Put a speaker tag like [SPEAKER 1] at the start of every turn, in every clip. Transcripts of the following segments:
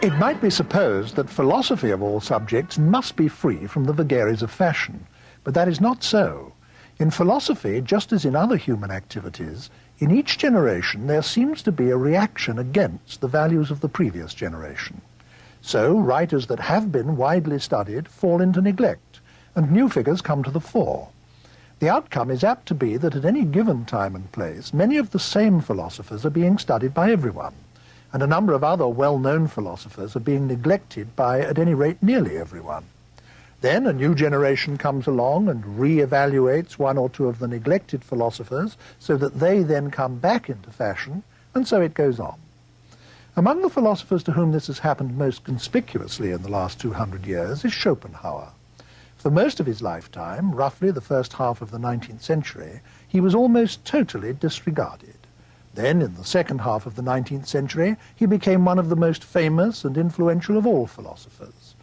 [SPEAKER 1] It might be supposed that philosophy of all subjects must be free from the vagaries of fashion, but that is not so. In philosophy, just as in other human activities, in each generation there seems to be a reaction against the values of the previous generation. So writers that have been widely studied fall into neglect, and new figures come to the fore. The outcome is apt to be that at any given time and place, many of the same philosophers are being studied by everyone, and a number of other well-known philosophers are being neglected by, at any rate, nearly everyone. Then a new generation comes along and re-evaluates one or two of the neglected philosophers so that they then come back into fashion, and so it goes on. Among the philosophers to whom this has happened most conspicuously in the last 200 years is Schopenhauer. For most of his lifetime, roughly the first half of the 19th century, he was almost totally disregarded. Then, in the second half of the 19th century, he became one of the most famous and influential of all philosophers.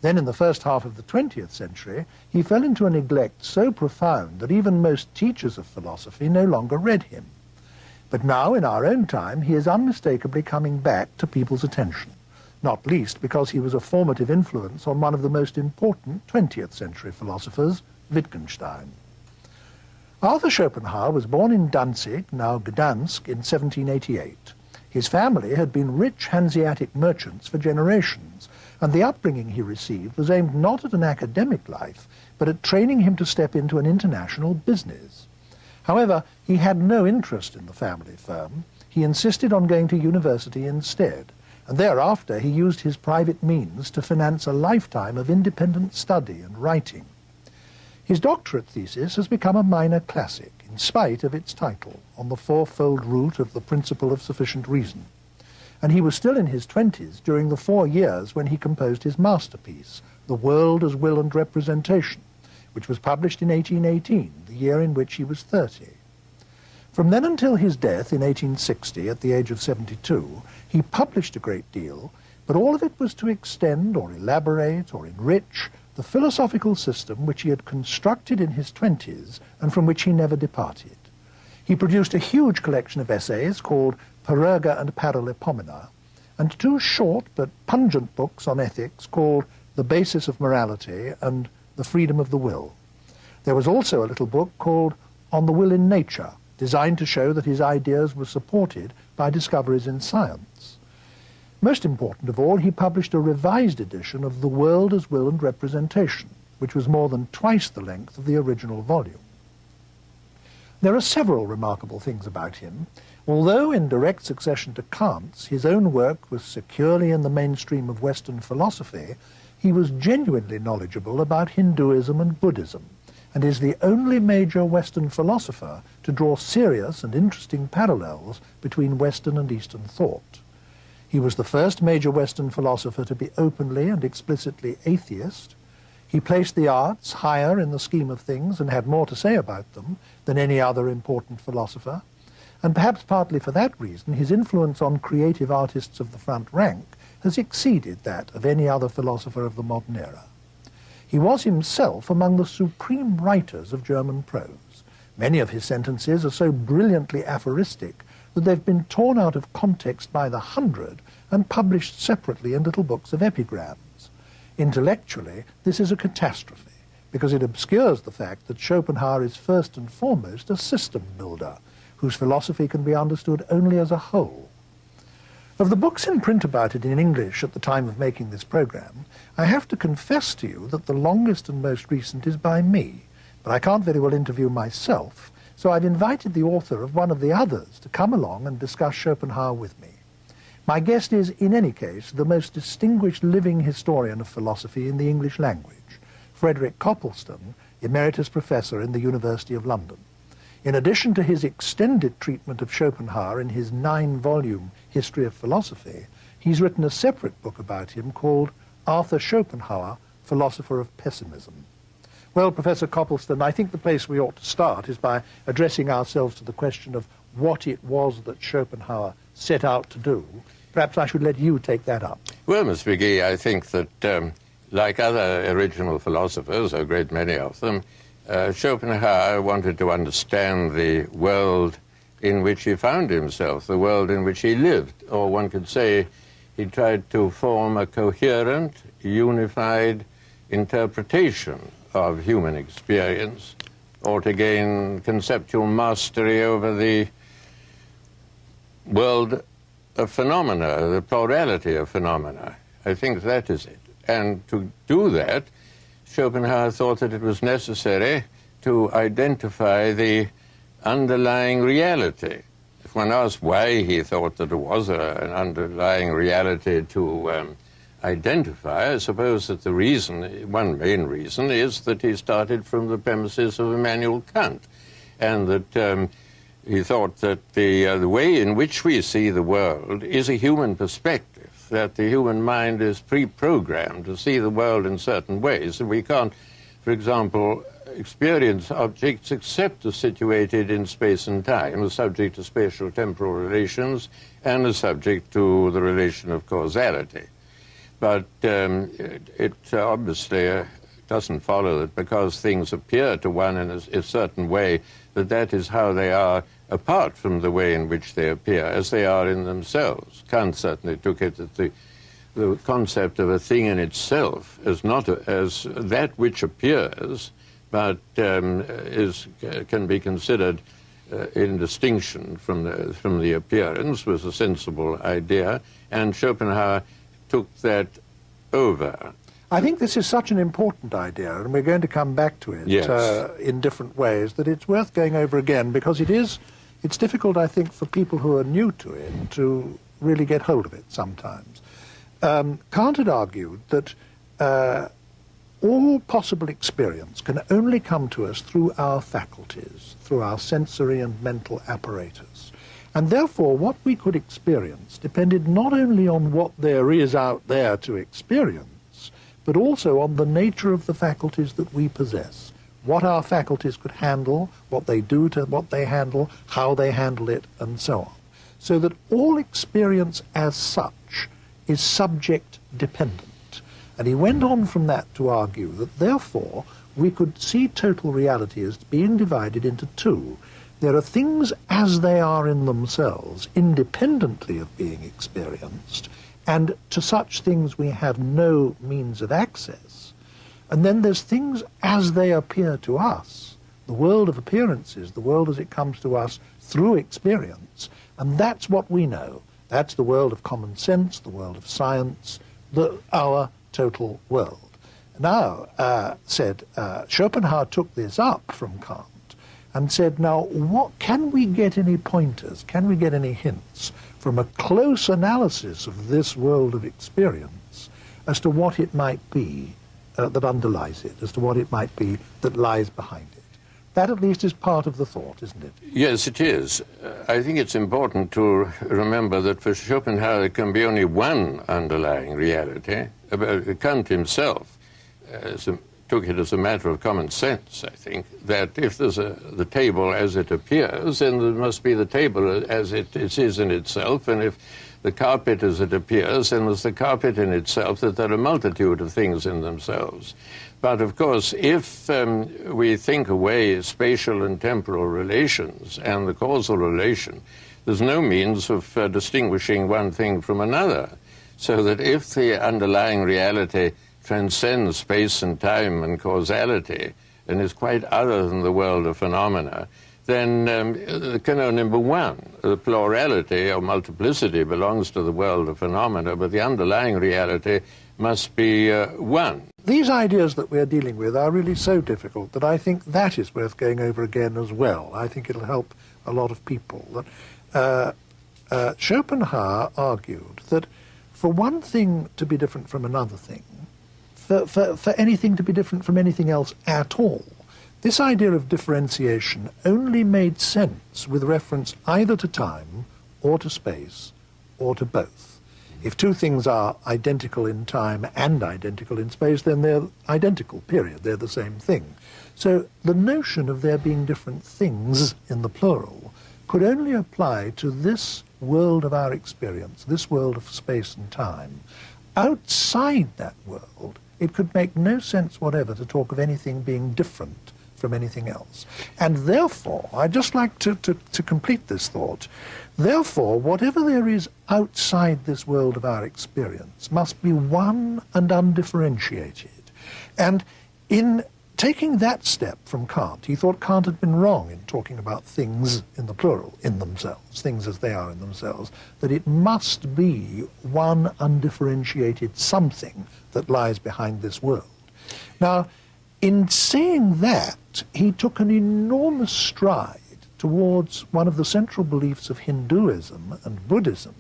[SPEAKER 1] Then, in the first half of the 20th century, he fell into a neglect so profound that even most teachers of philosophy no longer read him. But now, in our own time, he is unmistakably coming back to people's attention, not least because he was a formative influence on one of the most important 20th century philosophers, Wittgenstein. Arthur Schopenhauer was born in Danzig, now Gdansk, in 1788. His family had been rich Hanseatic merchants for generations, and the upbringing he received was aimed not at an academic life, but at training him to step into an international business. However, he had no interest in the family firm. He insisted on going to university instead, and thereafter he used his private means to finance a lifetime of independent study and writing. His doctorate thesis has become a minor classic, in spite of its title, On the Fourfold Root of the Principle of Sufficient Reason. And he was still in his 20s during the 4 years when he composed his masterpiece, The World as Will and Representation, which was published in 1818, the year in which he was 30. From then until his death in 1860, at the age of 72, he published a great deal, but all of it was to extend or elaborate or enrich the philosophical system which he had constructed in his 20s and from which he never departed. He produced a huge collection of essays called Parerga and Paralipomena, and 2 short but pungent books on ethics called The Basis of Morality and The Freedom of the Will. There was also a little book called On the Will in Nature, designed to show that his ideas were supported by discoveries in science. Most important of all, he published a revised edition of The World as Will and Representation, which was more than twice the length of the original volume. There are several remarkable things about him. Although in direct succession to Kant's, his own work was securely in the mainstream of Western philosophy, he was genuinely knowledgeable about Hinduism and Buddhism, and is the only major Western philosopher to draw serious and interesting parallels between Western and Eastern thought. He was the first major Western philosopher to be openly and explicitly atheist. He placed the arts higher in the scheme of things and had more to say about them than any other important philosopher. And perhaps partly for that reason, his influence on creative artists of the front rank has exceeded that of any other philosopher of the modern era. He was himself among the supreme writers of German prose. Many of his sentences are so brilliantly aphoristic that they've been torn out of context by the hundred and published separately in little books of epigrams. Intellectually, this is a catastrophe, because it obscures the fact that Schopenhauer is first and foremost a system builder, whose philosophy can be understood only as a whole. Of the books in print about it in English at the time of making this program, I have to confess to you that the longest and most recent is by me, but I can't very well interview myself, so I've invited the author of one of the others to come along and discuss Schopenhauer with me. My guest is, in any case, the most distinguished living historian of philosophy in the English language, Frederick Copleston, Emeritus Professor in the University of London. In addition to his extended treatment of Schopenhauer in his 9-volume History of Philosophy, he's written a separate book about him called Arthur Schopenhauer, Philosopher of Pessimism. Well, Professor Copleston, I think the place we ought to start is by addressing ourselves to the question of what it was that Schopenhauer set out to do. Perhaps I should let you take that up.
[SPEAKER 2] Well, Mr. Magee, I think that, like other original philosophers, a great many of them, Schopenhauer wanted to understand the world in which he found himself, the world in which he lived, or one could say he tried to form a coherent, unified interpretation of human experience, or to gain conceptual mastery over the world of phenomena, the plurality of phenomena. I think that is it. And to do that, Schopenhauer thought that it was necessary to identify the underlying reality. If one asked why he thought that there was an underlying reality to identify, I suppose that the reason, one main reason, is that he started from the premises of Immanuel Kant, and that he thought that the way in which we see the world is a human perspective, that the human mind is pre-programmed to see the world in certain ways, and we can't, for example, experience objects except as situated in space and time, as subject to spatial temporal relations and as subject to the relation of causality. But it obviously doesn't follow that because things appear to one in a certain way, that that is how they are apart from the way in which they appear, as they are in themselves. Kant certainly took it that the concept of a thing in itself is not as that which appears, but can be considered in distinction from the appearance, was a sensible idea, and Schopenhauer took that over.
[SPEAKER 1] I think this is such an important idea, and we're going to come back to it in different ways, that it's worth going over again, because it's difficult, I think, for people who are new to it to really get hold of it sometimes. Kant had argued that all possible experience can only come to us through our faculties, through our sensory and mental apparatus. And therefore, what we could experience depended not only on what there is out there to experience, but also on the nature of the faculties that we possess, what our faculties could handle, what they do to what they handle, how they handle it, and so on. So that all experience as such is subject-dependent. And he went on from that to argue that, therefore, we could see total reality as being divided into two. There are things as they are in themselves, independently of being experienced, and to such things we have no means of access. And then there's things as they appear to us, the world of appearances, the world as it comes to us through experience, and that's what we know. That's the world of common sense, the world of science, our total world. Now, Schopenhauer took this up from Kant and said, now, can we get any pointers, can we get any hints from a close analysis of this world of experience as to what it might be that underlies it, as to what it might be that lies behind it? That at least is part of the thought, isn't it?
[SPEAKER 2] Yes, it is. I think it's important to remember that for Schopenhauer there can be only one underlying reality. Kant himself took it as a matter of common sense, I think, that if there's the table as it appears, then there must be the table as it is in itself, and if the carpet as it appears, then there's the carpet in itself, that there are a multitude of things in themselves. But of course, if we think away spatial and temporal relations and the causal relation, there's no means of distinguishing one thing from another. So that if the underlying reality transcends space and time and causality and is quite other than the world of phenomena, then there can only be one. The plurality or multiplicity belongs to the world of phenomena, but the underlying reality must be one.
[SPEAKER 1] These ideas that we're dealing with are really so difficult that I think that is worth going over again as well. I think it'll help a lot of people. That Schopenhauer argued that for one thing to be different from another thing, for anything to be different from anything else at all, this idea of differentiation only made sense with reference either to time or to space or to both. If two things are identical in time and identical in space, then they're identical, period. They're the same thing. So the notion of there being different things in the plural could only apply to this world of our experience, this world of space and time. Outside that world, it could make no sense whatever to talk of anything being different from anything else. And therefore, I'd just like to complete this thought, therefore, whatever there is outside this world of our experience must be one and undifferentiated. And in taking that step from Kant, he thought Kant had been wrong in talking about things in the plural, in themselves, things as they are in themselves, that it must be one undifferentiated something that lies behind this world. Now, in saying that, he took an enormous stride towards one of the central beliefs of Hinduism and Buddhism.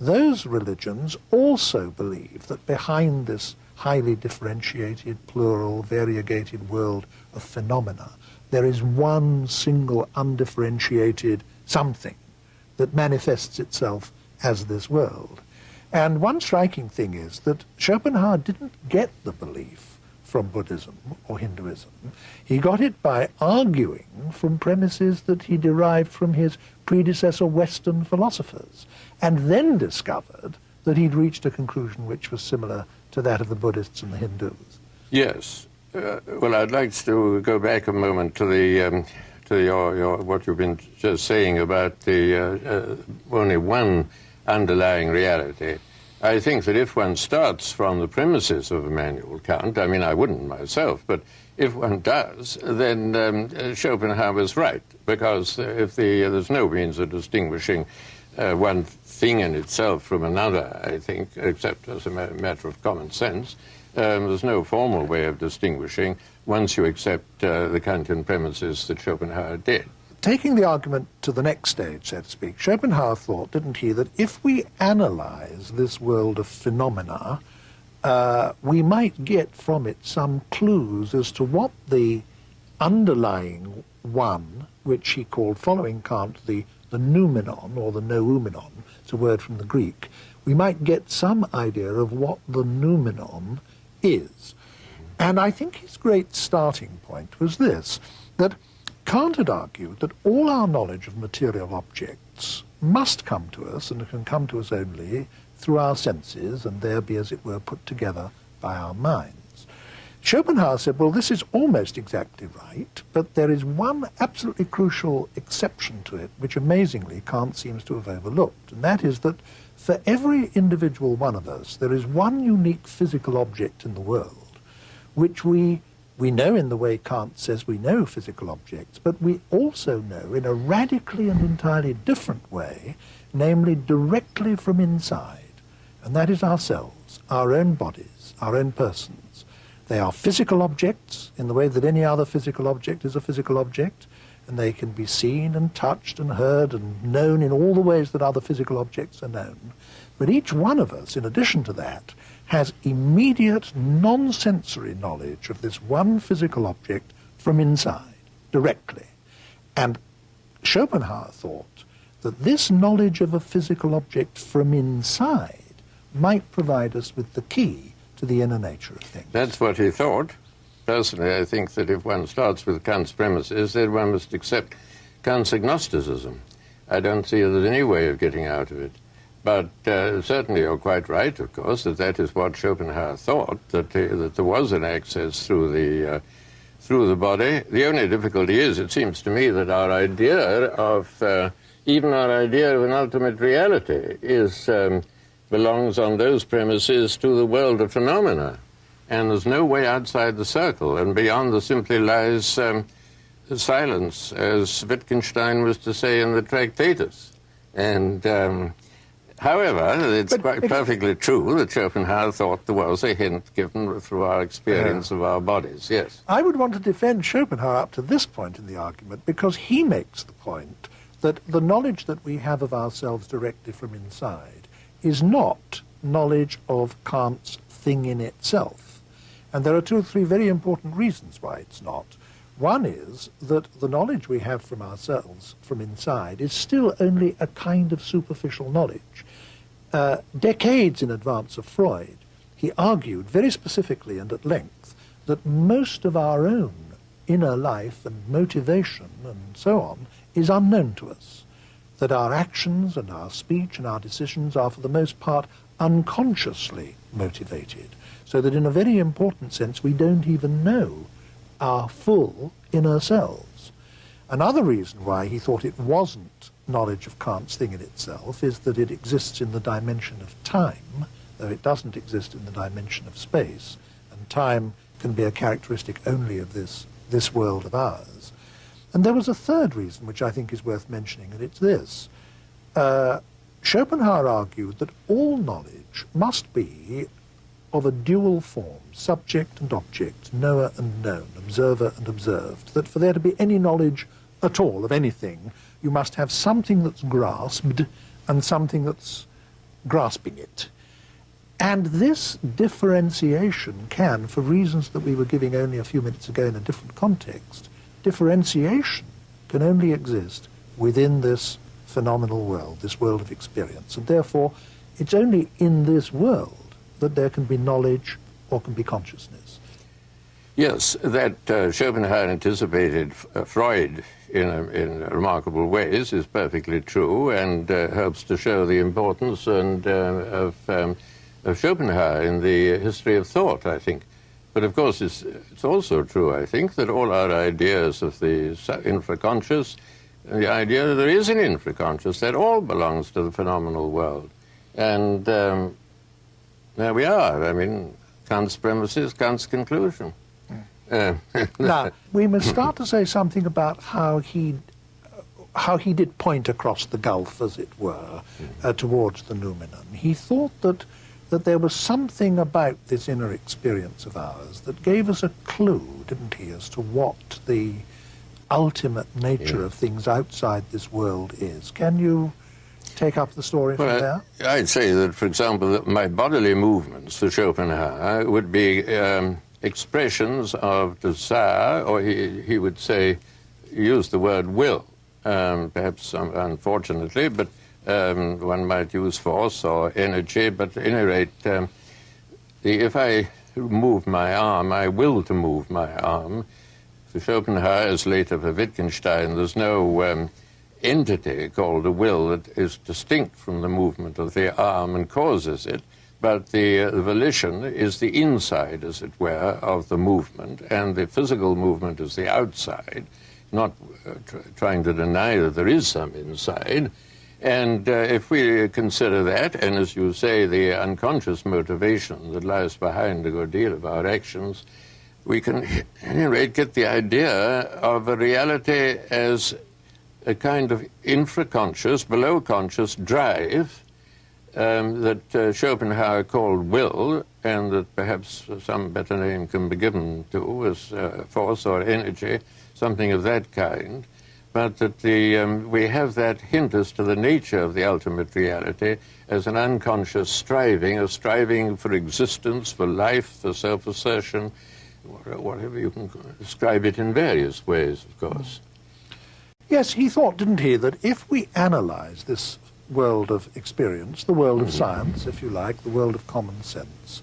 [SPEAKER 1] Those religions also believe that behind this highly differentiated, plural, variegated world of phenomena, there is one single undifferentiated something that manifests itself as this world. And one striking thing is that Schopenhauer didn't get the belief from Buddhism or Hinduism. He got it by arguing from premises that he derived from his predecessor Western philosophers, and then discovered that he'd reached a conclusion which was similar to that of the Buddhists and the Hindus.
[SPEAKER 2] Yes. Well, I'd like to go back a moment to your what you've been just saying about the only one underlying reality. I think that if one starts from the premises of Immanuel Kant, I mean, I wouldn't myself, but if one does, then Schopenhauer was right, because if there's no means of distinguishing one thing in itself from another, I think, except as a matter of common sense. There's no formal way of distinguishing once you accept the Kantian premises that Schopenhauer did.
[SPEAKER 1] Taking the argument to the next stage, so to speak, Schopenhauer thought, didn't he, that if we analyze this world of phenomena, we might get from it some clues as to what the underlying one, which he called, following Kant, the noumenon, or the noumenon, it's a word from the Greek, we might get some idea of what the noumenon is. And I think his great starting point was this, that Kant had argued that all our knowledge of material objects must come to us, and can come to us only through our senses, and there be, as it were, put together by our minds. Schopenhauer said, well, this is almost exactly right, but there is one absolutely crucial exception to it, which amazingly Kant seems to have overlooked, and that is that for every individual one of us, there is one unique physical object in the world, which we know in the way Kant says we know physical objects, but we also know in a radically and entirely different way, namely directly from inside, and that is ourselves, our own bodies, our own persons. They are physical objects in the way that any other physical object is a physical object, and they can be seen and touched and heard and known in all the ways that other physical objects are known. But each one of us, in addition to that, has immediate non-sensory knowledge of this one physical object from inside, directly. And Schopenhauer thought that this knowledge of a physical object from inside might provide us with the key to the inner nature of things.
[SPEAKER 2] That's what he thought. Personally, I think that if one starts with Kant's premises, then one must accept Kant's agnosticism. I don't see that there's any way of getting out of it. But certainly you're quite right, of course, that is what Schopenhauer thought, that there was an access through the body. The only difficulty is, it seems to me, that our idea of, even our idea of an ultimate reality belongs on those premises to the world of phenomena. And there's no way outside the circle, and beyond there simply lies silence, as Wittgenstein was to say in the Tractatus. And however, it's quite perfectly true that Schopenhauer thought there was a hint given through our experience of our bodies, yes.
[SPEAKER 1] I would want to defend Schopenhauer up to this point in the argument, because he makes the point that the knowledge that we have of ourselves directly from inside is not knowledge of Kant's thing in itself. And there are two or three very important reasons why it's not. One is that the knowledge we have from ourselves, from inside, is still only a kind of superficial knowledge. Decades in advance of Freud, he argued very specifically and at length that most of our own inner life and motivation and so on is unknown to us, that our actions and our speech and our decisions are for the most part unconsciously motivated, so that in a very important sense we don't even know our full inner selves. Another reason why he thought it wasn't knowledge of Kant's thing in itself is that it exists in the dimension of time, though it doesn't exist in the dimension of space, and time can be a characteristic only of this world of ours. And there was a third reason which I think is worth mentioning, and it's this. Schopenhauer argued that all knowledge must be of a dual form, subject and object, knower and known, observer and observed, that for there to be any knowledge at all of anything, you must have something that's grasped and something that's grasping it. And this differentiation can, for reasons that we were giving only a few minutes ago in a different context, differentiation can only exist within this phenomenal world, this world of experience. And therefore, it's only in this world that there can be knowledge or can be consciousness.
[SPEAKER 2] Yes, that Schopenhauer anticipated Freud in remarkable ways is perfectly true, and helps to show the importance of Schopenhauer in the history of thought, I think. But of course, it's also true, I think, that all our ideas of the infraconscious, the idea that there is an infraconscious, that all belongs to the phenomenal world. And there we are. I mean, Kant's premises, Kant's conclusion.
[SPEAKER 1] Now, we must start to say something about how he did point across the gulf, as it were, towards the noumenal. He thought that there was something about this inner experience of ours that gave us a clue, didn't he, as to what the ultimate nature of things outside this world is. Can you take up the story from there?
[SPEAKER 2] I'd say that, for example, that my bodily movements for Schopenhauer would be expressions of desire, or he would say, use the word will, perhaps unfortunately, but one might use force or energy, but at any rate, if I move my arm, I will to move my arm. For Schopenhauer, as later for Wittgenstein, there's no entity called a will that is distinct from the movement of the arm and causes it, but the volition is the inside, as it were, of the movement, and the physical movement is the outside, not trying to deny that there is some inside. And if we consider that, and as you say, the unconscious motivation that lies behind a good deal of our actions, we can, at any rate, get the idea of a reality as a kind of infraconscious, below-conscious drive that Schopenhauer called will, and that perhaps some better name can be given to as force or energy, something of that kind. But that we have that hint as to the nature of the ultimate reality as an unconscious striving, a striving for existence, for life, for self-assertion, whatever you can describe it in various ways, of course.
[SPEAKER 1] Yes, he thought, didn't he, that if we analyze this world of experience, the world of science, if you like, the world of common sense,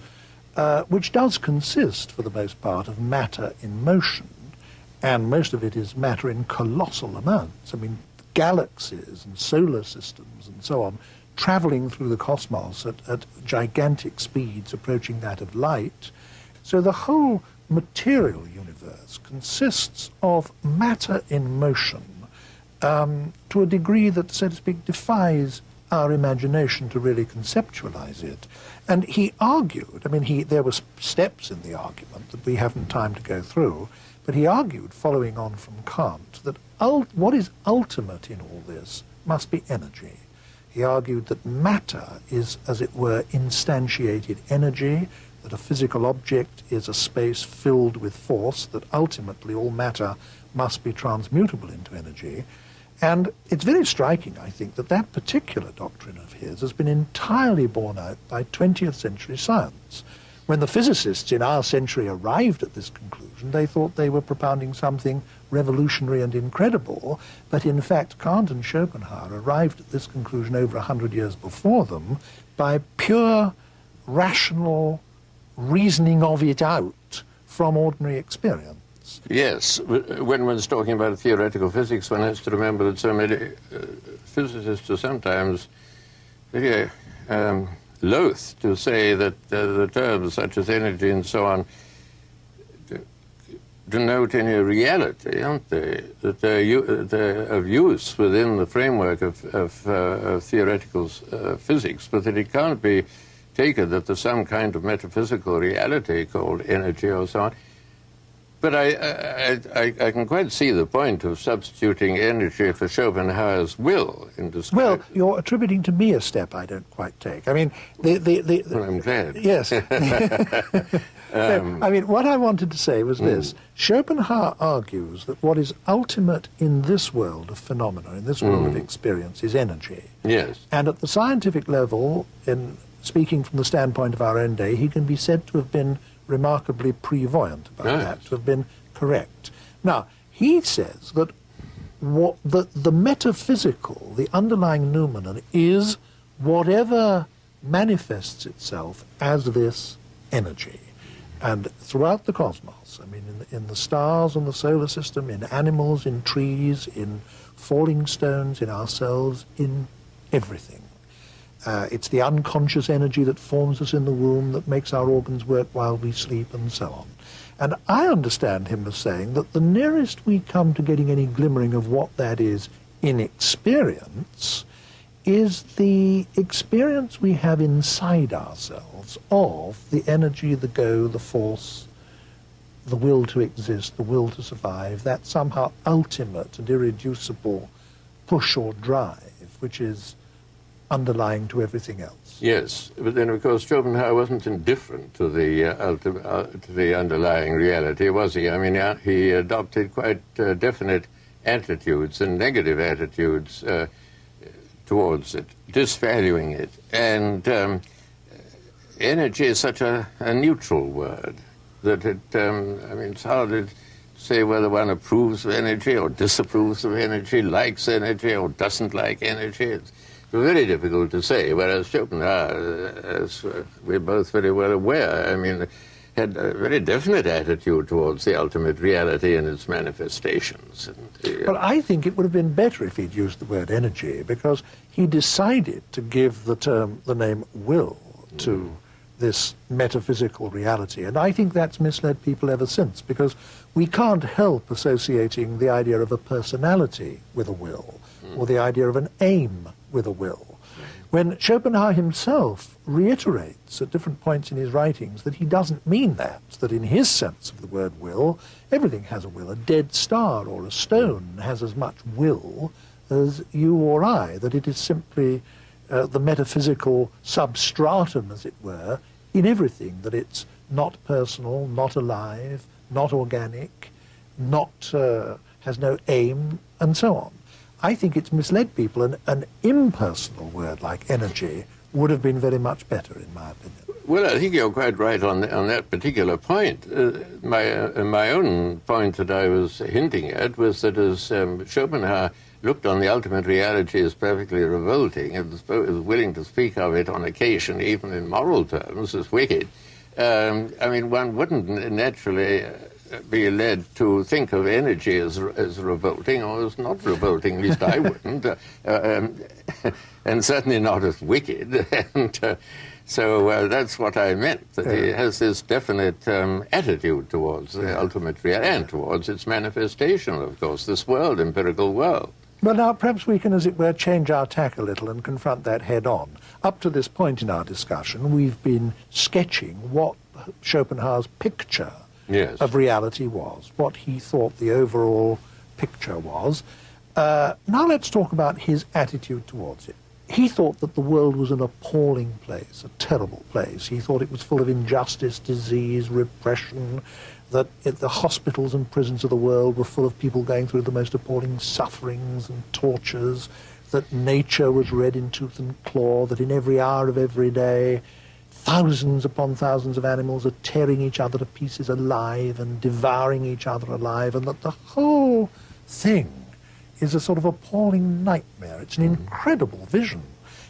[SPEAKER 1] which does consist, for the most part, of matter in motion, and most of it is matter in colossal amounts. I mean, galaxies and solar systems and so on, traveling through the cosmos at gigantic speeds approaching that of light. So the whole material universe consists of matter in motion to a degree that, so to speak, defies our imagination to really conceptualize it. And he argued, I mean, there were steps in the argument that we haven't time to go through, but he argued, following on from Kant, that what is ultimate in all this must be energy. He argued that matter is, as it were, instantiated energy, that a physical object is a space filled with force, that ultimately all matter must be transmutable into energy. And it's very striking, I think, that that particular doctrine of his has been entirely borne out by 20th century science. When the physicists in our century arrived at this conclusion, they thought they were propounding something revolutionary and incredible, but in fact Kant and Schopenhauer arrived at this conclusion over 100 years before them by pure rational reasoning of it out from ordinary experience.
[SPEAKER 2] Yes, when one's talking about theoretical physics, one has to remember that so many physicists are sometimes very loath to say that the terms such as energy and so on denote any reality, aren't they? That they're of use within the framework of theoretical physics, but that it can't be taken that there's some kind of metaphysical reality called energy or so on. But I can quite see the point of substituting energy for Schopenhauer's will in describing.
[SPEAKER 1] Well, you're attributing to me a step I don't quite take. I mean,
[SPEAKER 2] well, I'm glad.
[SPEAKER 1] Yes. I mean, what I wanted to say was this. Schopenhauer argues that what is ultimate in this world of phenomena, in this world of experience, is energy.
[SPEAKER 2] Yes.
[SPEAKER 1] And at the scientific level, in speaking from the standpoint of our own day, he can be said to have been remarkably prevoyant about that, to have been correct. Now, he says that the metaphysical, the underlying noumenal, is whatever manifests itself as this energy. And throughout the cosmos, I mean, in the stars and the solar system, in animals, in trees, in falling stones, in ourselves, in everything. It's the unconscious energy that forms us in the womb, that makes our organs work while we sleep, and so on. And I understand him as saying that the nearest we come to getting any glimmering of what that is in experience is the experience we have inside ourselves of the energy, the go, the force, the will to exist, the will to survive, that somehow ultimate and irreducible push or drive, which is underlying to everything else.
[SPEAKER 2] Yes, but then of course Schopenhauer wasn't indifferent to the underlying reality, was he? I mean, he adopted quite definite attitudes and negative attitudes towards it, disvaluing it. And energy is such a neutral word that it, I mean, it's hard to say whether one approves of energy or disapproves of energy, likes energy or doesn't like energy. It's very difficult to say, whereas Schopenhauer, as we're both very well aware, I mean, had a very definite attitude towards the ultimate reality and its manifestations. And,
[SPEAKER 1] well, I think it would have been better if he'd used the word energy, because he decided to give the name will to this metaphysical reality. And I think that's misled people ever since, because we can't help associating the idea of a personality with a will, or the idea of an aim with a will. When Schopenhauer himself reiterates at different points in his writings that he doesn't mean that in his sense of the word will, everything has a will. A dead star or a stone has as much will as you or I, that it is simply the metaphysical substratum, as it were, in everything, that it's not personal, not alive, not organic, not has no aim, and so on. I think it's misled people, and an impersonal word like energy would have been very much better, in my opinion.
[SPEAKER 2] Well, I think you're quite right on that particular point. My own point that I was hinting at was that as Schopenhauer looked on the ultimate reality as perfectly revolting, and was willing to speak of it on occasion, even in moral terms, as wicked, I mean, one wouldn't naturally be led to think of energy as revolting or as not revolting. At least I wouldn't, and certainly not as wicked. And so that's what I meant, that he has this definite attitude towards the ultimate reality and towards its manifestation, of course, this world, empirical world.
[SPEAKER 1] Well, now, perhaps we can, as it were, change our tack a little and confront that head-on. Up to this point in our discussion, we've been sketching what Schopenhauer's picture of reality was, what he thought the overall picture was. Now let's talk about his attitude towards it. He thought that the world was an appalling place, a terrible place. He thought it was full of injustice, disease, repression, that the hospitals and prisons of the world were full of people going through the most appalling sufferings and tortures, that nature was red in tooth and claw, that in every hour of every day thousands upon thousands of animals are tearing each other to pieces alive and devouring each other alive, and that the whole thing is a sort of appalling nightmare. It's an incredible vision,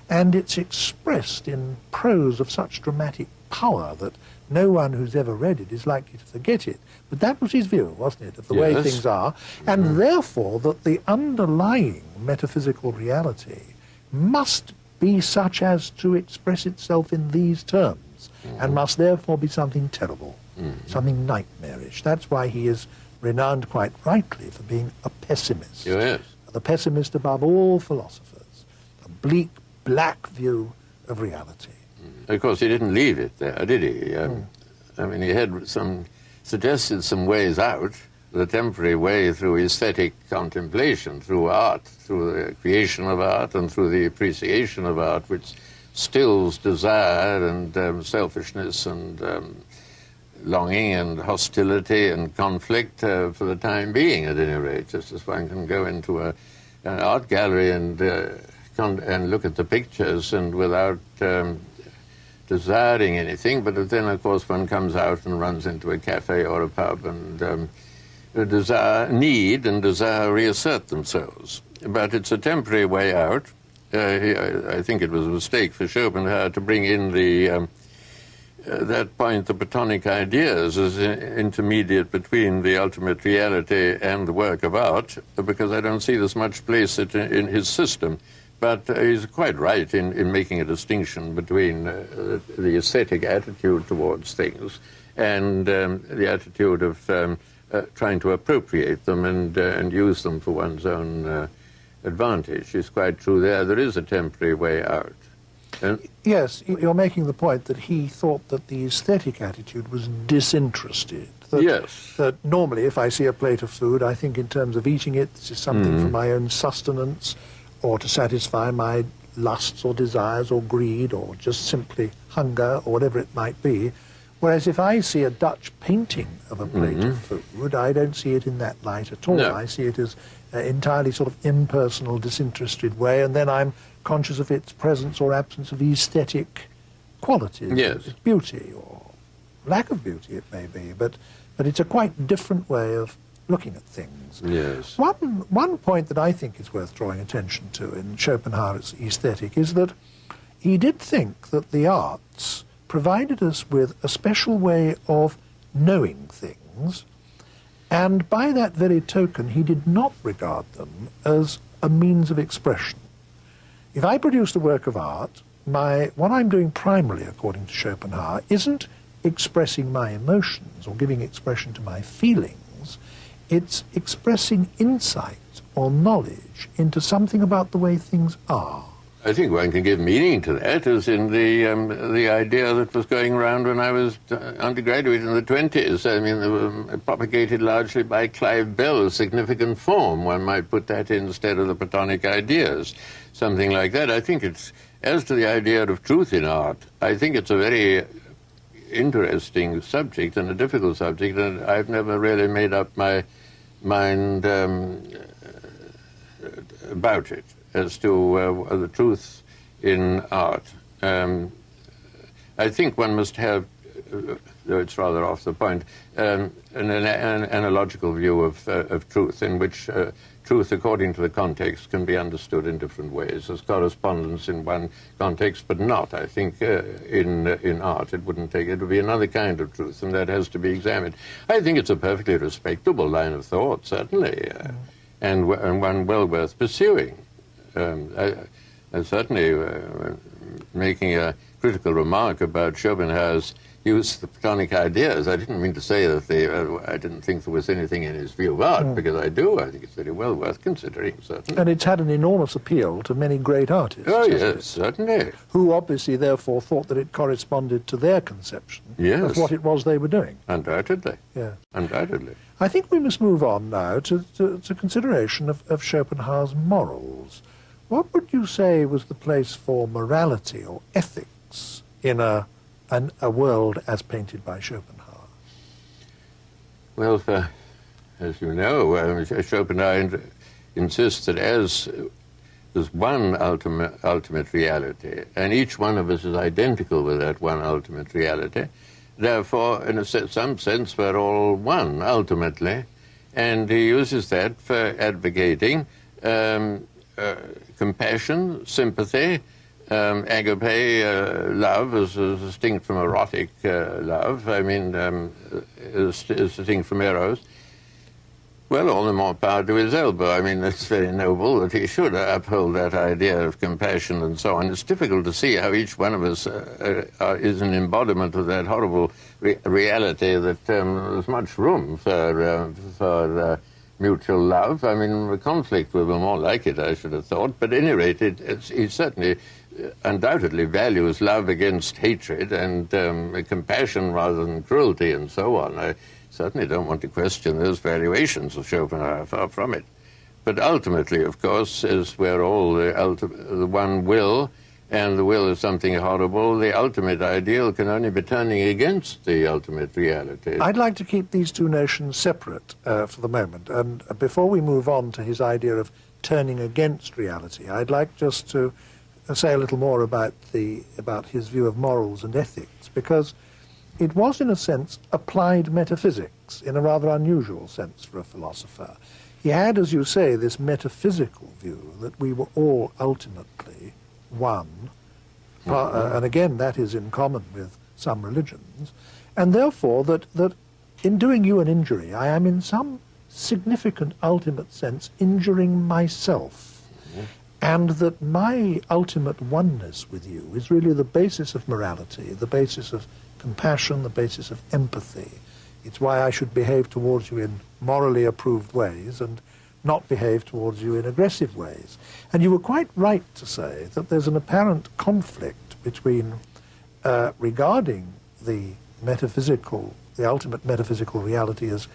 [SPEAKER 1] and it's expressed in prose of such dramatic power that no one who's ever read it is likely to forget it. But that was his view, wasn't it, of the way things are, and therefore that the underlying metaphysical reality must be such as to express itself in these terms, and must therefore be something terrible, something nightmarish. That's why he is renowned quite rightly for being a pessimist.
[SPEAKER 2] Yes.
[SPEAKER 1] The pessimist above all philosophers, a bleak, black view of reality.
[SPEAKER 2] Of course, he didn't leave it there, did he? I mean, he had suggested some ways out, the temporary way through aesthetic contemplation, through art, through the creation of art and through the appreciation of art, which stills desire and selfishness and longing and hostility and conflict for the time being, at any rate, just as one can go into an art gallery and look at the pictures and without desiring anything, but then, of course, one comes out and runs into a cafe or a pub and need and desire reassert themselves. But it's a temporary way out. I think it was a mistake for Schopenhauer to bring in that point, the Platonic ideas, as intermediate between the ultimate reality and the work of art, because I don't see there's much place in his system. But he's quite right in making a distinction between the aesthetic attitude towards things and the attitude of trying to appropriate them and use them for one's own advantage. It's quite true there. There is a temporary way out.
[SPEAKER 1] Yes, you're making the point that he thought that the aesthetic attitude was disinterested. That,
[SPEAKER 2] yes.
[SPEAKER 1] That normally if I see a plate of food, I think in terms of eating it, this is something for my own sustenance or to satisfy my lusts or desires or greed or just simply hunger or whatever it might be. Whereas if I see a Dutch painting of a plate of food, I don't see it in that light at all.
[SPEAKER 2] No.
[SPEAKER 1] I see it as entirely sort of impersonal, disinterested way, and then I'm conscious of its presence or absence of aesthetic qualities,
[SPEAKER 2] yes.
[SPEAKER 1] Its beauty or lack of beauty it may be, but it's a quite different way of looking at things.
[SPEAKER 2] Yes.
[SPEAKER 1] One point that I think is worth drawing attention to in Schopenhauer's aesthetic is that he did think that the arts provided us with a special way of knowing things, and by that very token he did not regard them as a means of expression. If I produced a work of art, what I'm doing primarily, according to Schopenhauer, isn't expressing my emotions or giving expression to my feelings. It's expressing insight or knowledge into something about the way things are.
[SPEAKER 2] I think one can give meaning to that, as in the idea that was going around when I was undergraduate in the 20s. I mean, propagated largely by Clive Bell, significant form. One might put that instead of the Platonic ideas, something like that. I think it's, as to the idea of truth in art, I think it's a very interesting subject and a difficult subject, and I've never really made up my mind about it, as to the truth in art. I think one must have, though it's rather off the point, an analogical view of truth, in which truth, according to the context, can be understood in different ways, as correspondence in one context, but not, I think, in art. It would be another kind of truth, and that has to be examined. I think it's a perfectly respectable line of thought, certainly, and one well worth pursuing. I certainly, making a critical remark about Schopenhauer's use of the Platonic ideas, I didn't mean to say that I didn't think there was anything in his view of art, because I do. I think it's very well worth considering, certainly.
[SPEAKER 1] And it's had an enormous appeal to many great artists.
[SPEAKER 2] Oh, yes, certainly.
[SPEAKER 1] Who obviously, therefore, thought that it corresponded to their conception of what it was they were doing.
[SPEAKER 2] Undoubtedly.
[SPEAKER 1] Yeah.
[SPEAKER 2] Undoubtedly.
[SPEAKER 1] I think we must move on now to consideration of Schopenhauer's morals. What would you say was the place for morality or ethics in a world as painted by Schopenhauer?
[SPEAKER 2] Well, as you know, Schopenhauer insists that as there's one ultimate reality, and each one of us is identical with that one ultimate reality, therefore, in some sense, we're all one, ultimately, and he uses that for advocating compassion, sympathy, agape, love is distinct from erotic love, is distinct from eros, Well, all the more power to his elbow. I mean, it's very noble that he should uphold that idea of compassion and so on. It's difficult to see how each one of us is an embodiment of that horrible reality that there's much room for mutual love. I mean, the conflict will be more like it, I should have thought. But at any rate, he certainly undoubtedly values love against hatred and compassion rather than cruelty and so on. I certainly don't want to question those valuations of Schopenhauer, far from it. But ultimately, of course, as we're all the one will, and the will is something horrible, the ultimate ideal can only be turning against the ultimate reality.
[SPEAKER 1] I'd like to keep these two notions separate for the moment. And before we move on to his idea of turning against reality, I'd like just to say a little more about his view of morals and ethics, because it was, in a sense, applied metaphysics, in a rather unusual sense for a philosopher. He had, as you say, this metaphysical view that we were all ultimately one, and again, that is in common with some religions, and therefore that in doing you an injury, I am in some significant ultimate sense injuring myself, and that my ultimate oneness with you is really the basis of morality, the basis of compassion, the basis of empathy. It's why I should behave towards you in morally approved ways and not behave towards you in aggressive ways. And you were quite right to say that there's an apparent conflict between regarding the ultimate metaphysical reality as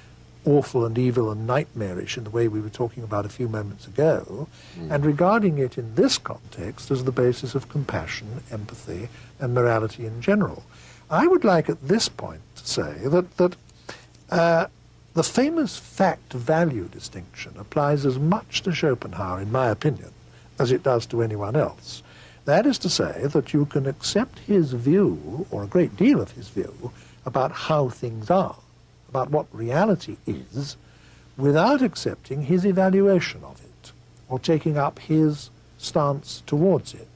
[SPEAKER 1] awful and evil and nightmarish in the way we were talking about a few moments ago, and regarding it in this context as the basis of compassion, empathy, and morality in general. I would like at this point to say that the famous fact-value distinction applies as much to Schopenhauer, in my opinion, as it does to anyone else. That is to say that you can accept his view, or a great deal of his view, about how things are, about what reality is, without accepting his evaluation of it, or taking up his stance towards it.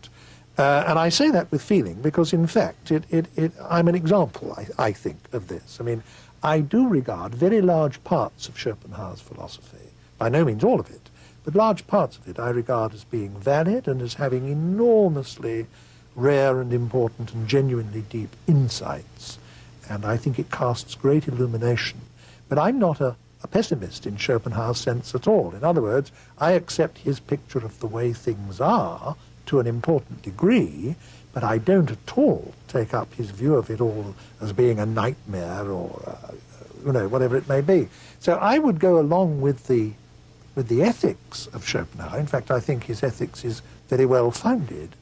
[SPEAKER 1] And I say that with feeling because, in fact, I'm an example, I think, of this. I mean, I do regard very large parts of Schopenhauer's philosophy, by no means all of it, but large parts of it I regard as being valid and as having enormously rare and important and genuinely deep insights. And I think it casts great illumination. But I'm not a pessimist in Schopenhauer's sense at all. In other words, I accept his picture of the way things are to an important degree, but I don't at all take up his view of it all as being a nightmare or, whatever it may be. So I would go along with the ethics of Schopenhauer. In fact, I think his ethics is very well founded,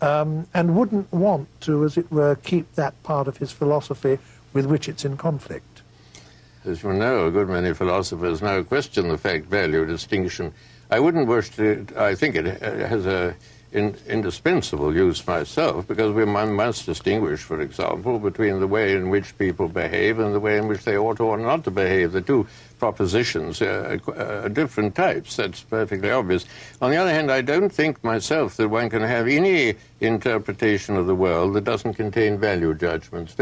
[SPEAKER 1] and wouldn't want to, as it were, keep that part of his philosophy with which it's in conflict.
[SPEAKER 2] As you know, a good many philosophers now question the fact-value distinction. I wouldn't wish to, I think it has a indispensable use myself, because one must distinguish, for example, between the way in which people behave and the way in which they ought or not to behave. The two propositions are different types. That's perfectly obvious. On the other hand, I don't think myself that one can have any interpretation of the world that doesn't contain value judgments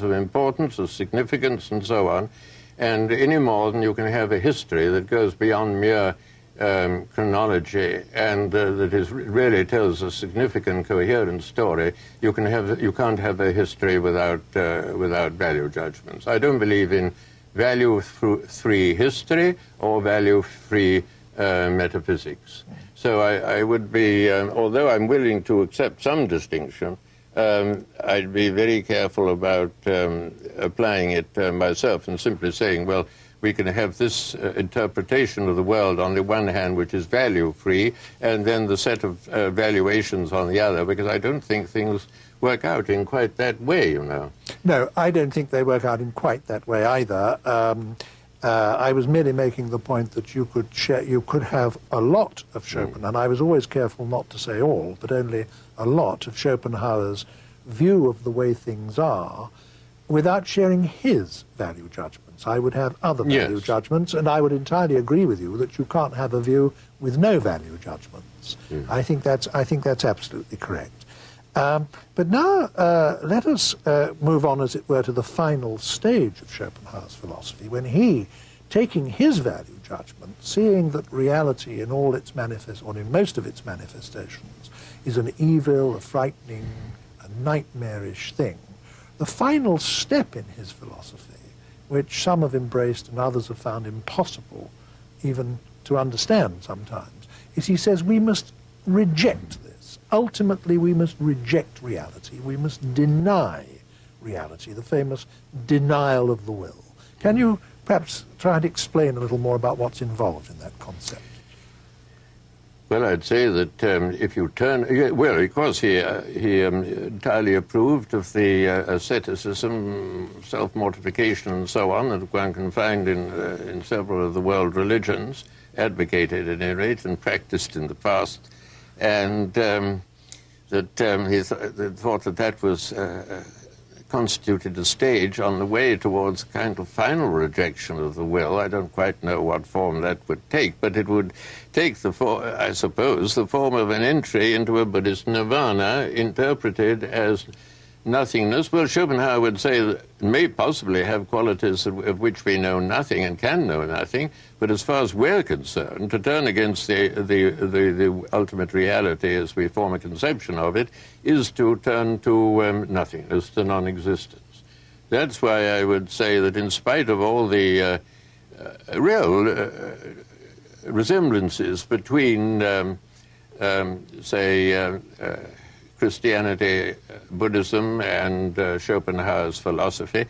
[SPEAKER 2] of importance, of significance, and so on, and any more than you can have a history that goes beyond mere chronology and that really tells a significant, coherent story. You can't have a history without value judgments. I don't believe in value-free history or value-free metaphysics. So I would be, although I'm willing to accept some distinction, I'd be very careful about applying it myself and simply saying, well, we can have this interpretation of the world on the one hand, which is value-free, and then the set of valuations on the other, because I don't think things work out in quite that way, you know.
[SPEAKER 1] No, I don't think they work out in quite that way either. I was merely making the point that you could have a lot of Schopenhauer, and I was always careful not to say all, but only a lot of Schopenhauer's view of the way things are, without sharing his value judgments. I would have other value judgments, and I would entirely agree with you that you can't have a view with no value judgments. I think that's absolutely correct. But now let us move on, as it were, to the final stage of Schopenhauer's philosophy, when he, taking his value judgment, seeing that reality in all its or in most of its manifestations is an evil, a frightening, a nightmarish thing, the final step in his philosophy, which some have embraced and others have found impossible even to understand sometimes, is he says we must reject this. Ultimately, we must reject reality. We must deny reality, the famous denial of the will. Can you perhaps try and explain a little more about what's involved in that concept?
[SPEAKER 2] Well, I'd say that if you turn... Well, of course, he entirely approved of the asceticism, self-mortification, and so on, that one can find in several of the world religions, advocated at any rate and practiced in the past, and that he thought that that was... constituted a stage on the way towards a kind of final rejection of the will. I don't quite know what form that would take, but it would take the form, I suppose, the form of an entry into a Buddhist nirvana interpreted as nothingness. Well, Schopenhauer would say that it may possibly have qualities of which we know nothing and can know nothing, but as far as we're concerned, to turn against the ultimate reality as we form a conception of it is to turn to nothingness, to non-existence. That's why I would say that in spite of all the real resemblances between, say, Christianity, Buddhism, and Schopenhauer's philosophy,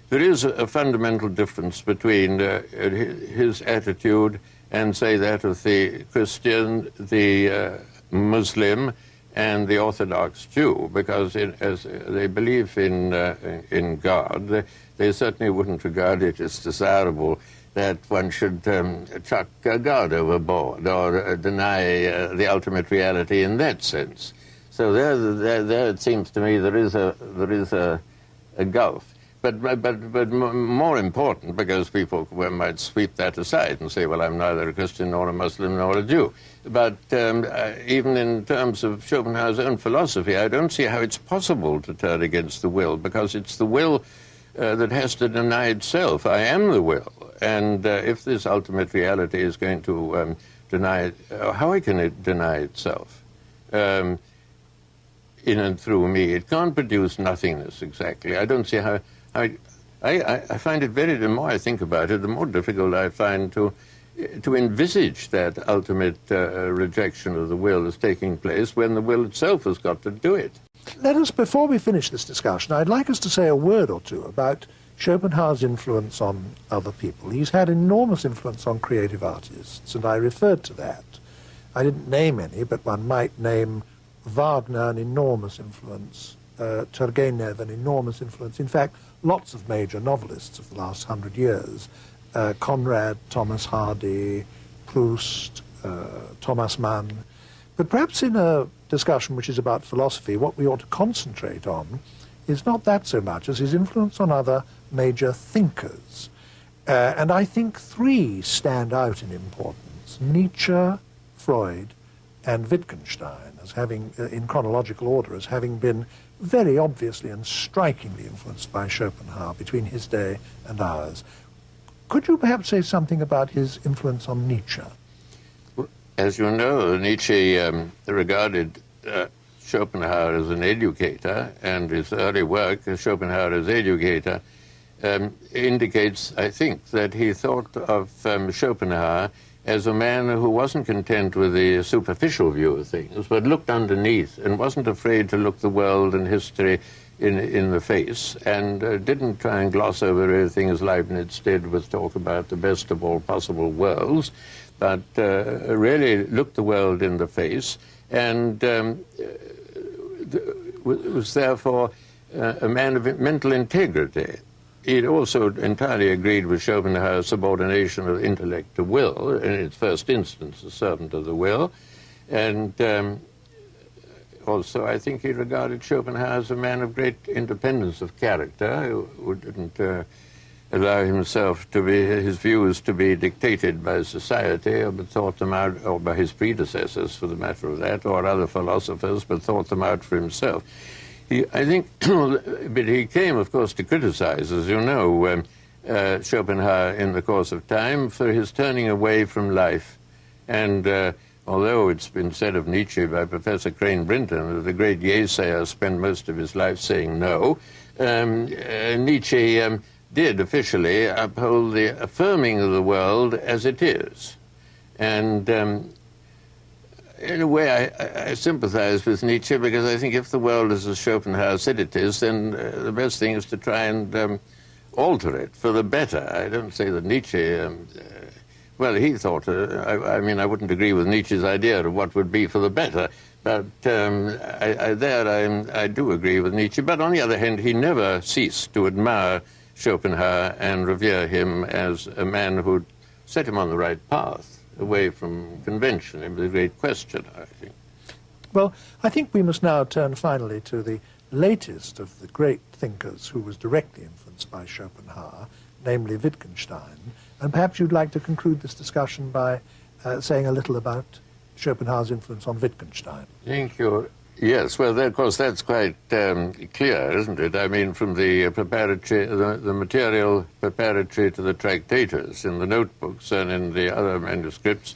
[SPEAKER 2] there is a fundamental difference between his attitude and, say, that of the Christian, the Muslim, and the Orthodox Jew, because as they believe in God, they certainly wouldn't regard it as desirable that one should chuck God overboard or deny the ultimate reality in that sense. So there it seems to me there is a gulf. But more important, because people might sweep that aside and say, well, I'm neither a Christian nor a Muslim nor a Jew. But even in terms of Schopenhauer's own philosophy, I don't see how it's possible to turn against the will, because it's the will that has to deny itself. I am the will. And if this ultimate reality is going to deny it, how can it deny itself? In and through me. It can't produce nothingness exactly. I don't see how... I find it very... The more I think about it, the more difficult I find to envisage that ultimate rejection of the will as taking place when the will itself has got to do it.
[SPEAKER 1] Let us, before we finish this discussion, I'd like us to say a word or two about Schopenhauer's influence on other people. He's had enormous influence on creative artists, and I referred to that. I didn't name any, but one might name Wagner, an enormous influence, Turgenev, an enormous influence. In fact, lots of major novelists of the last 100 years, Conrad, Thomas Hardy, Proust, Thomas Mann. But perhaps in a discussion which is about philosophy, what we ought to concentrate on is not that so much as his influence on other major thinkers. And I think three stand out in importance: Nietzsche, Freud, and Wittgenstein, as having, in chronological order, as having been very obviously and strikingly influenced by Schopenhauer between his day and ours. Could you perhaps say something about his influence on Nietzsche?
[SPEAKER 2] Well, as you know, Nietzsche regarded Schopenhauer as an educator, and his early work, Schopenhauer as educator, indicates, I think, that he thought of Schopenhauer as a man who wasn't content with the superficial view of things, but looked underneath and wasn't afraid to look the world and history in the face, and didn't try and gloss over everything as Leibniz did with talk about the best of all possible worlds, but really looked the world in the face, and was therefore a man of mental integrity. He also entirely agreed with Schopenhauer's subordination of intellect to will, in its first instance, a servant of the will. And also, I think he regarded Schopenhauer as a man of great independence of character, who didn't allow himself to be, his views to be dictated by society, but thought them out, or by his predecessors, for the matter of that, or other philosophers, but thought them out for himself. I think, but he came, of course, to criticize, as you know, Schopenhauer in the course of time for his turning away from life. And although it's been said of Nietzsche by Professor Crane Brinton that the great Yesayer spent most of his life saying no, Nietzsche did officially uphold the affirming of the world as it is. And in a way, I sympathize with Nietzsche, because I think if the world is as Schopenhauer said it is, then the best thing is to try and alter it for the better. I don't say that Nietzsche, well, he thought, I mean, I wouldn't agree with Nietzsche's idea of what would be for the better, but I do agree with Nietzsche. But on the other hand, he never ceased to admire Schopenhauer and revere him as a man who set him on the right path, away from convention. It was a great question, I think.
[SPEAKER 1] Well, I think we must now turn finally to the latest of the great thinkers who was directly influenced by Schopenhauer, namely Wittgenstein. And perhaps you'd like to conclude this discussion by saying a little about Schopenhauer's influence on Wittgenstein.
[SPEAKER 2] Thank you. Yes, well, of course, that's quite clear, isn't it? I mean, from the preparatory, the material preparatory to the Tractatus in the notebooks and in the other manuscripts,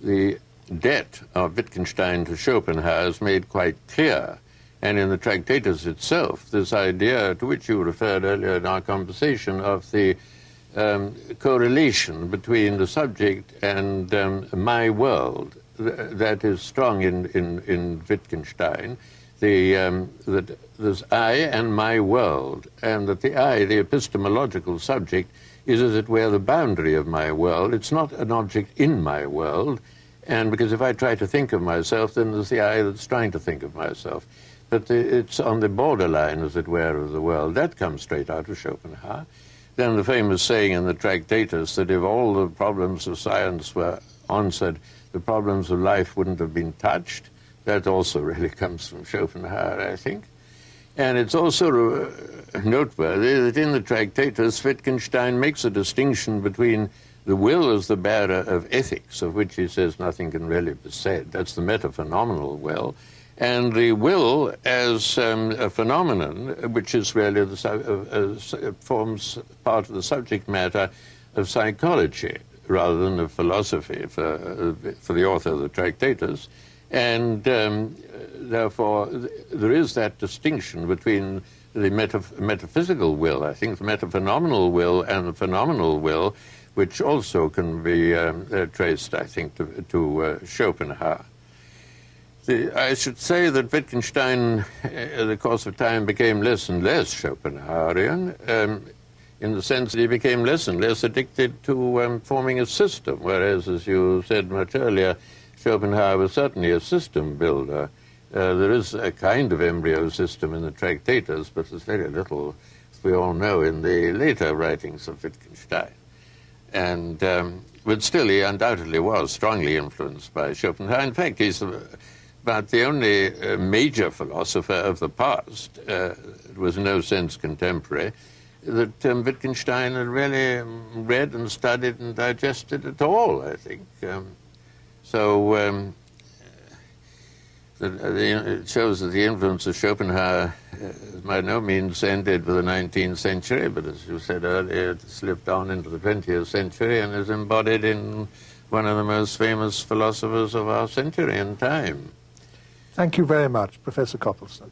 [SPEAKER 2] the debt of Wittgenstein to Schopenhauer is made quite clear. And in the Tractatus itself, this idea to which you referred earlier in our conversation of the correlation between the subject and my world, that is strong in Wittgenstein, that there's I and my world, and that the I, the epistemological subject, is as it were the boundary of my world. It's not an object in my world, and because if I try to think of myself, then there's the I that's trying to think of myself. But it's on the borderline, as it were, of the world. That comes straight out of Schopenhauer. Then the famous saying in the Tractatus that if all the problems of science were answered, the problems of life wouldn't have been touched. That also really comes from Schopenhauer, I think. And it's also noteworthy that in the Tractatus, Wittgenstein makes a distinction between the will as the bearer of ethics, of which he says nothing can really be said. That's the metaphenomenal will. And the will as a phenomenon, which is really forms part of the subject matter of psychology, rather than of philosophy for the author of the Tractatus. And therefore, there is that distinction between the metaphysical will, I think, the metaphenomenal will and the phenomenal will, which also can be traced, I think, to Schopenhauer. I should say that Wittgenstein, in the course of time, became less and less Schopenhauerian, in the sense that he became less and less addicted to forming a system, whereas, as you said much earlier, Schopenhauer was certainly a system builder. There is a kind of embryo system in the Tractatus, but there's very little, as we all know, in the later writings of Wittgenstein. And, but still, he undoubtedly was strongly influenced by Schopenhauer. In fact, he's about the only major philosopher of the past, it was in no sense contemporary, that Wittgenstein had really read and studied and digested at all, I think. It shows that the influence of Schopenhauer by no means ended with the 19th century, but as you said earlier, it slipped on into the 20th century and is embodied in one of the most famous philosophers of our century and time.
[SPEAKER 1] Thank you very much, Professor Copleston.